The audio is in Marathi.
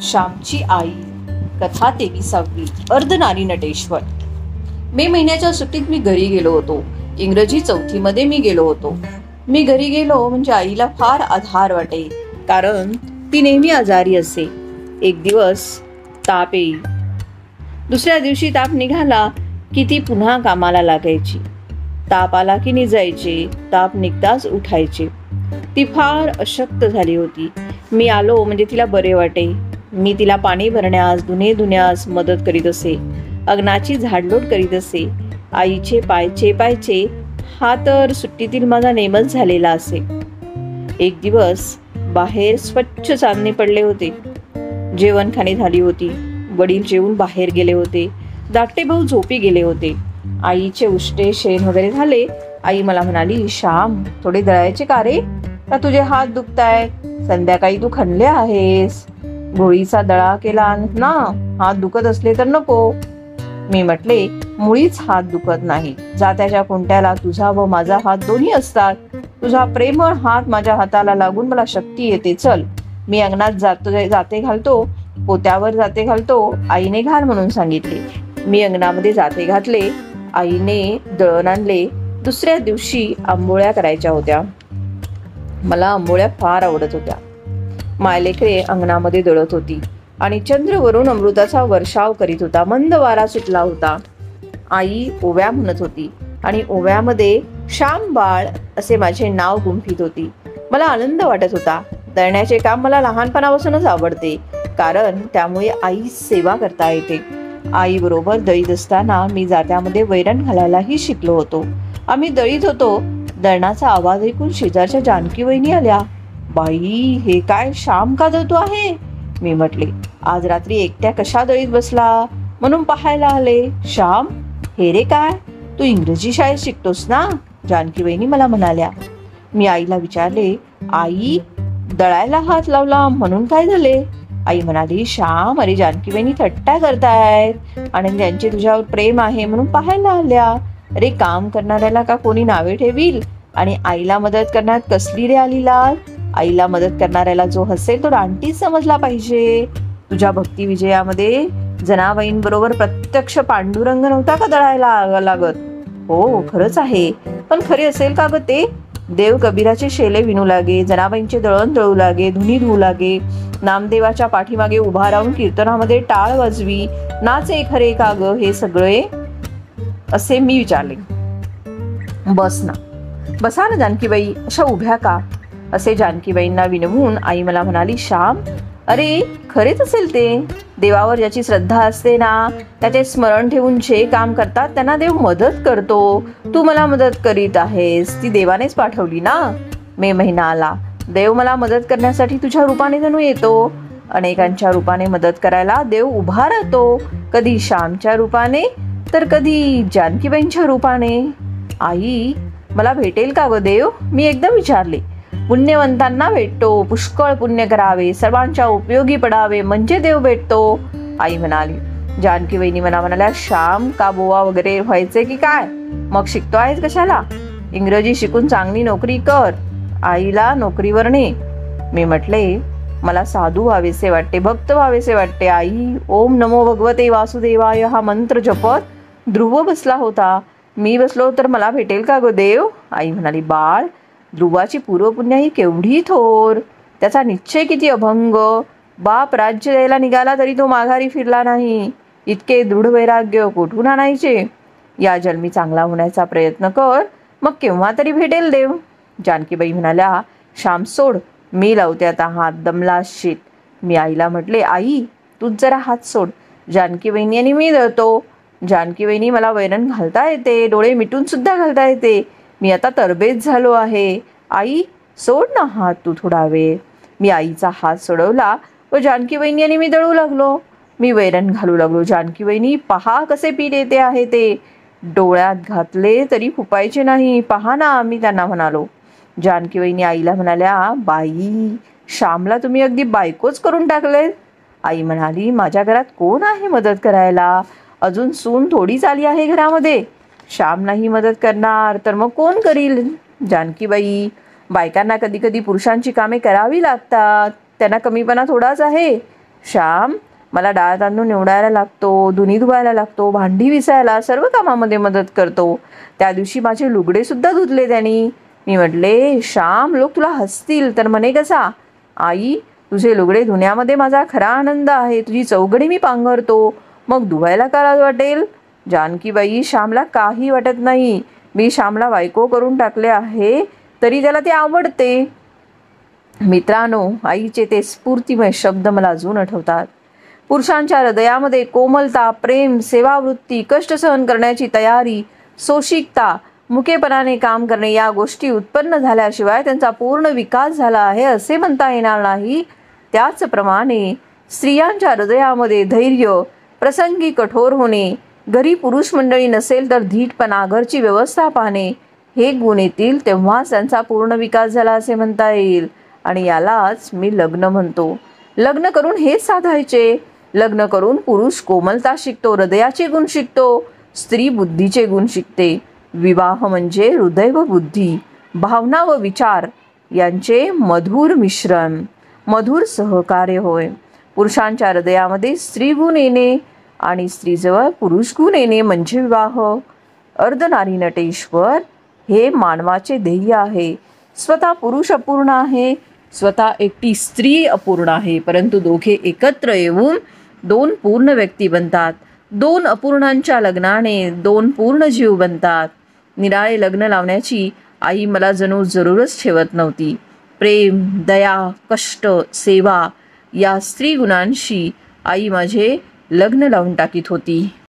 श्यामची आई. कथा 23वी. अर्धनारी नटेश्वर. मे महिन्याच्या सुट्टीत मी घरी गेलो होतो. इंग्रजी 4थीमध्ये मी गेलो होतो. मी घरी गेलो म्हणजे आईला फार आधार वाटे, कारण ती नेहमी आजारी असे. एक दिवस ताप येई, दुसऱ्या दिवशी ताप निघाला की ती पुन्हा कामाला लागायची. ताप आला की निजायचे, ताप निघताच उठायचे. ती फार अशक्त झाली होती. मी आलो म्हणजे तिला बरे वाटे. मी तिला पाणी भरण्यास, धुणे धुण्यास मदत करीत असे. अंगणाची झाडलोट करीत असे. आईचे पाय चेपायचे हा तर सुट्टीतील माझा नेमच झालेला असे. एक दिवस बाहेर स्वच्छ चांदणे पडले होते. जेवणखाणी झाली होती. वडील जेवून बाहेर गेले होते. धाकटे भाऊ झोपी गेले होते. आईचे उष्टे शेण वगैरे झाले. आई मला म्हणाली, श्याम, थोडे दळायचे का रे? का तुझे हात दुखतायत? संध्याकाळी तू खणले आहेस. गोळीचा दळा केला ना, हात दुखत असले तर नको. मी म्हटले, मुळीच हात दुखत नाही. जात्याच्या कोणत्याला तुझा व माझा हात दोन्ही असतात. तुझा प्रेमळ हात माझ्या हाताला लागून मला शक्ती येते. चल. मी अंगणात जाते घालतो, पोत्यावर जाते घालतो. आईने घाल म्हणून सांगितले. मी अंगणामध्ये जाते घातले. आईने दळण आणले. दुसऱ्या दिवशी आंबोळ्या करायच्या होत्या. मला आंबोळ्या फार आवडत होत्या. मायलेकरे अंगणामध्ये दळत होती आणि चंद्रवरून अमृताचा वर्षाव करीत होता. मंद वारा सुटला होता. आई ओव्या म्हणत होती आणि ओव्यामध्ये श्याम बाळ असे माझे नाव गुंफीत होती. मला आनंद वाटत होता. दळण्याचे काम मला लहानपणापासूनच आवडते, कारण त्यामुळे आई सेवा करता येते. आई बरोबर दळीत असताना मी जात्यामध्ये वैरण घालायलाही शिकलो होतो. आम्ही दळीत होतो. दळणाचा आवाज ऐकून शेजारच्या जानकी वहिनी आल्या. बाई, हे काय श्याम का दळतो आहे? मी म्हटले, आज रात्री एकट्या कशा दळीत बसला म्हणून पाहायला आले. श्याम, हे रे काय, तू इंग्रजी शाळेत शिकतोस ना? जानकी वहिनी मला म्हणाल्या. मी आईला विचारले, आई, दळायला हात लावला म्हणून काय झाले? आई म्हणाली, श्याम, अरे जानकी वहिनी थट्टा करतायत आणि त्यांचे तुझ्यावर प्रेम आहे म्हणून पाहायला आल्या. अरे, काम करणाऱ्याला का कोणी नावे ठेवील? आणि आईला मदत करण्यात कसली रे आली लाज? आईला मदत करणाऱ्याला जो हसेल तो रानटीच समजला पाहिजे. तुझ्या भक्ती विजयामध्ये जनाबाईंबरोबर प्रत्यक्ष पांडुरंग नव्हता का दळायला लागत? हो, खरंच आहे. पण खरे असेल का ग ते? देव कबीराचे शेले विणू लागे, जनाबाईंचे दळण दळू लागे, धुनी धुवू लागे, नामदेवाच्या पाठीमागे उभा राहून कीर्तनामध्ये टाळ वाजवी, नाचे खरे का ग हे सगळे? असे मी विचारले. बस ना, बसा ना जानकीबाई, अशा उभ्या का? असे जानकीबाईंना विनवून आई मला म्हणाली, श्याम, अरे खरेच असेल ते. देवावर ज्याची श्रद्धा असते ना, त्याचे स्मरण ठेवून जे काम करतात त्यांना देव मदत करतो. तू मला मदत करीत आहेस, ती देवानेच पाठवली ना. मे महिना आला. देव मला मदत करण्यासाठी तुझ्या रूपाने जणू येतो. अनेकांच्या रूपाने मदत करायला देव उभा राहतो. कधी श्यामच्या रूपाने तर कधी जानकीबाईंच्या रूपाने. आई, मला भेटेल का ग देव? मी एकदम विचारले. पुण्यवंतांना भेटतो. पुष्कळ पुण्य करावे, सर्वांच्या उपयोगी पडावे म्हणजे देव भेटतो, आई म्हणाली. जानकी वहिनी मला म्हणाल्या, श्याम, का बोवा वगैरे व्हायचे की काय? मग शिकतो आहेस कशाला? इंग्रजी शिकून चांगली नोकरी कर. आईला नोकरीवर ने. मी म्हटले, मला साधू व्हावेसे वाटते, भक्त व्हावेसे वाटते. आई ओम नमो भगवते वासुदेवाय हा मंत्र जपत ध्रुव बसला होता. मी बसलो तर मला भेटेल का ग देव? आई म्हणाली, बाळ, ध्रुवाची पूर्वपुण्य ही केवढी थोर, त्याचा निश्चय किती अभंग. बाप राज्य द्यायला निघाला तरी तो माघारी फिरला नाही. इतके दृढ वैराग्य कुठून आणायचे? या जन्मी चांगला होण्याचा प्रयत्न कर, मग केव्हा तरी भेटेल देव. जानकीबाई म्हणाल्या, श्याम सोड, मी लावते आता हात, दमला असशील. मी आईला म्हटले, आई, तूच जरा हात सोड. जानकी वहिनी आणि मी दळतो. जानकी वहिनी मला वैरण घालता येते, डोळे मिटून सुद्धा घालता येते. मी आता तरबेज झालो आहे. आई, सोड ना हात तू थोडा वेळ. मी आईचा हात सोडवला व जानकी वहिनी आणि मी दळू लागलो. मी वैरण घालू लागलो. जानकी वहिनी, पहा कसे पीठ येते आहे ते. डोळ्यात घातले तरी फुपायचे नाही. पहा ना, मी त्यांना म्हणालो. जानकी वहिनी आईला म्हणाल्या, बाई, श्यामला तुम्ही अगदी बायकोच करून टाकले. आई म्हणाली, माझ्या घरात कोण आहे मदत करायला? अजून सून थोडीच आली आहे घरामध्ये. श्याम नाही मदत करणार तर मग कोण करील? जानकीबाई, बायकांना कधी कधी पुरुषांची कामे करावी लागतात. त्यांना कमीपणा थोडाच आहे. श्याम, मला डाळ तांदूळ निवडायला लागतो, धुणी धुवायला लागतो, भांडी विसायला, सर्व कामामध्ये मदत करतो. त्या दिवशी माझे लुगडे सुद्धा धुतले त्यांनी. मी म्हटले, श्याम, लोक तुला हसतील. तर म्हणे कसा? आई, तुझे लुगडे धुण्यामध्ये माझा खरा आनंद आहे. तुझी चौघडी मी पांघरतो, मग धुवायला का लाज वाटेल? जानकीबाई, श्यामला काही वाटत नाही. मी श्यामला बायको करून टाकले आहे, तरी त्याला ते आवडते. मित्रांनो, आईचे ते स्फूर्तिमय शब्द मला अजून आठवतात. पुरुषांच्या हृदयामध्ये कोमलता, प्रेम, सेवावृत्ती, कष्ट सहन करण्याची तयारी, सोशिकता, मुकेपणाने काम करणे या गोष्टी उत्पन्न झाल्याशिवाय त्यांचा पूर्ण विकास झाला आहे असे म्हणता येणार नाही. त्याचप्रमाणे स्त्रियांच्या हृदयामध्ये धैर्य, प्रसंगी कठोर होणे, घरी पुरुष मंडळी नसेल तर धीटपणा, घरची व्यवस्था पाहणे हे गुण येतील तेव्हाच त्यांचा पूर्ण विकास झाला असे म्हणता येईल. आणि यालाच मी लग्न म्हणतो. लग्न करून हेच साधायचे. लग्न करून पुरुष कोमलता शिकतो, हृदयाचे गुण शिकतो, स्त्री बुद्धीचे गुण शिकते. विवाह म्हणजे हृदय व बुद्धी, भावना व विचार यांचे मधुर मिश्रण, मधुर सहकार्य होय. पुरुषांच्या हृदयामध्ये स्त्री गुण येणे आणि स्त्रीजवळ पुरुष गुण येणे म्हणजे विवाह. अर्धनारी नटेश्वर हे मानवाचे ध्येय आहे. स्वतः पुरुष अपूर्ण आहे, स्वतः एकटी स्त्री अपूर्ण आहे, परंतु दोघे एकत्र येऊन दोन पूर्ण व्यक्ती बनतात. दोन अपूर्णांच्या लग्नाने दोन पूर्ण जीव बनतात. निराळे लग्न लावण्याची आई मला जणू जरूरच ठेवत नव्हती. प्रेम, दया, कष्ट, सेवा या स्त्री गुणांशी आई माझे लग्न लावून टाकीत होती.